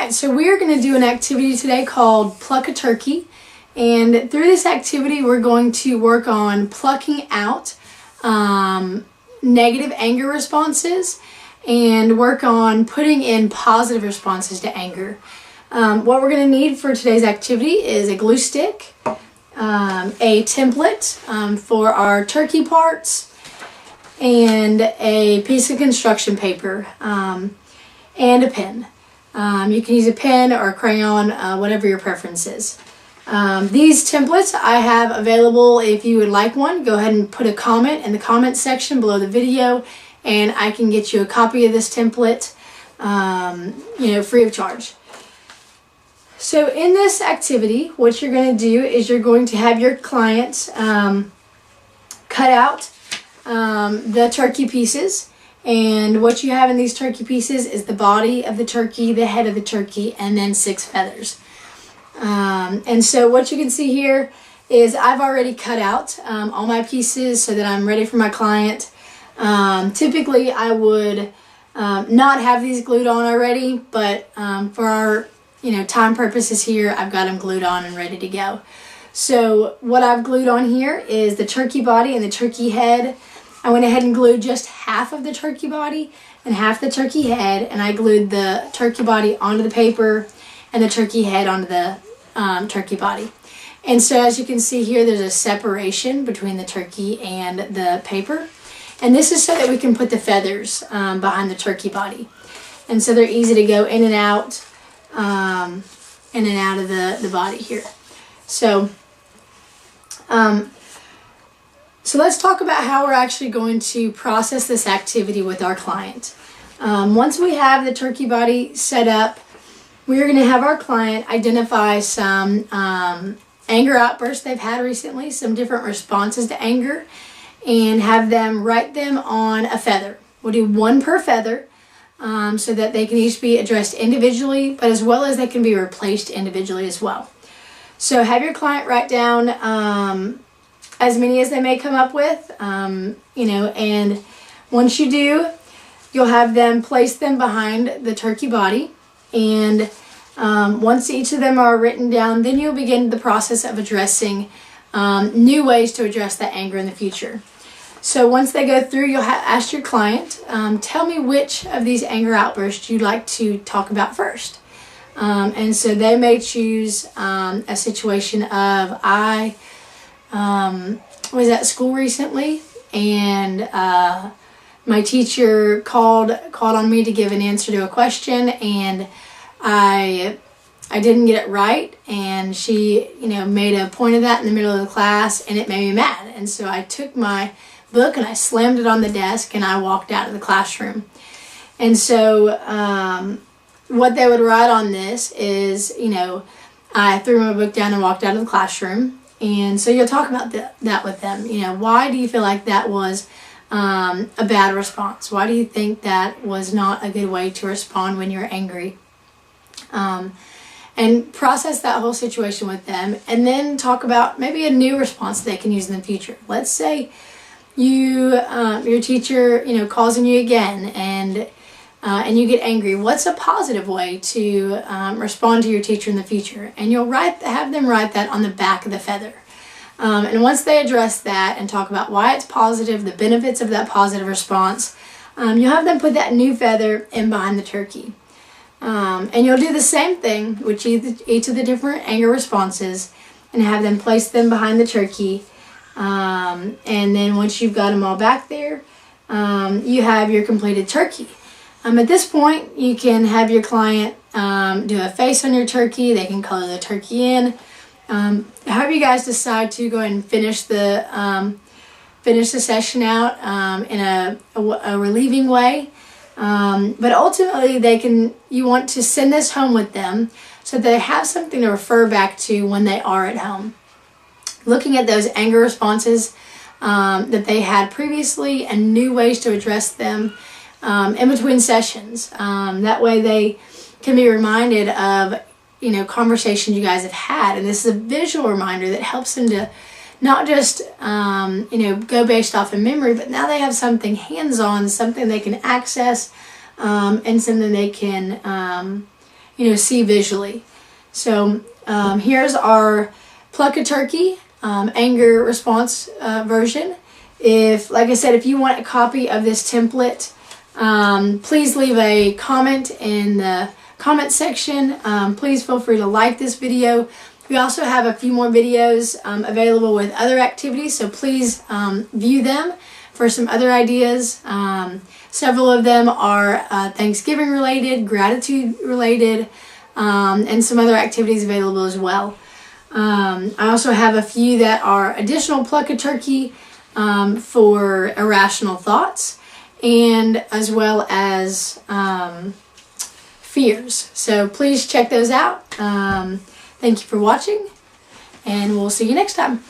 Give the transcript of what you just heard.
Alright, so we're going to do an activity today called Pluck a Turkey. And through this activity, we're going to work on plucking out negative anger responses and work on putting in positive responses to anger. What we're going to need for today's activity is a glue stick, a template for our turkey parts, and a piece of construction paper, and a pen. You can use a pen or a crayon, whatever your preference is. These templates I have available. If you would like one, go ahead and put a comment in the comment section below the video and I can get you a copy of this template, free of charge. So in this activity, what you're going to do is you're going to have your client cut out the turkey pieces. And what you have in these turkey pieces is the body of the turkey, the head of the turkey, and then 6 feathers. And so what you can see here is I've already cut out all my pieces so that I'm ready for my client. Typically I would not have these glued on already, but for our time purposes here, I've got them glued on and ready to go. So what I've glued on here is the turkey body and the turkey head. I went ahead and glued just half of the turkey body and half the turkey head, and I glued the turkey body onto the paper and the turkey head onto the turkey body. And so as you can see here, there's a separation between the turkey and the paper. And this is so that we can put the feathers behind the turkey body. And so they're easy to go in and out of the body here. So let's talk about how we're actually going to process this activity with our client. Once we have the turkey body set up, we're going to have our client identify some anger outbursts they've had recently, some different responses to anger, and have them write them on a feather. We'll do one per feather so that they can each be addressed individually, but as well as they can be replaced individually as well. So have your client write down as many as they may come up with, and once you do, you'll have them place them behind the turkey body, and once each of them are written down, then you'll begin the process of addressing new ways to address that anger in the future. So once they go through, you'll ask your client, tell me which of these anger outbursts you'd like to talk about first. And so they may choose a situation of, I was at school recently and my teacher called on me to give an answer to a question, and I didn't get it right, and she made a point of that in the middle of the class, and it made me mad. And so I took my book and I slammed it on the desk and I walked out of the classroom. And so what they would write on this is, I threw my book down and walked out of the classroom. And so you'll talk about that with them. Why do you feel like that was a bad response? Why do you think that was not a good way to respond when you're angry? And process that whole situation with them, and then talk about maybe a new response they can use in the future. Let's say your teacher calls on you again and you get angry. What's a positive way to respond to your teacher in the future? And you'll have them write that on the back of the feather. And once they address that and talk about why it's positive, the benefits of that positive response, you'll have them put that new feather in behind the turkey. And you'll do the same thing with each of the different anger responses and have them place them behind the turkey. And then once you've got them all back there, you have your completed turkey. At this point, you can have your client do a face on your turkey. They can color the turkey in. However you guys decide to go ahead and finish the session out in a relieving way. But ultimately, you want to send this home with them so that they have something to refer back to when they are at home. Looking at those anger responses that they had previously and new ways to address them in between sessions. That way they can be reminded of, conversations you guys have had. And this is a visual reminder that helps them to not just, go based off of memory, but now they have something hands-on, something they can access, and something they can, see visually. So here's our Pluck a Turkey anger response version. Like I said, if you want a copy of this template, please leave a comment in the comment section. Please feel free to like this video. We also have a few more videos available with other activities, so please view them for some other ideas. Several of them are Thanksgiving related, gratitude related, and some other activities available as well. I also have a few that are additional Pluck a Turkey for irrational thoughts, and as well as fears. So please check those out. Thank you for watching, and we'll see you next time.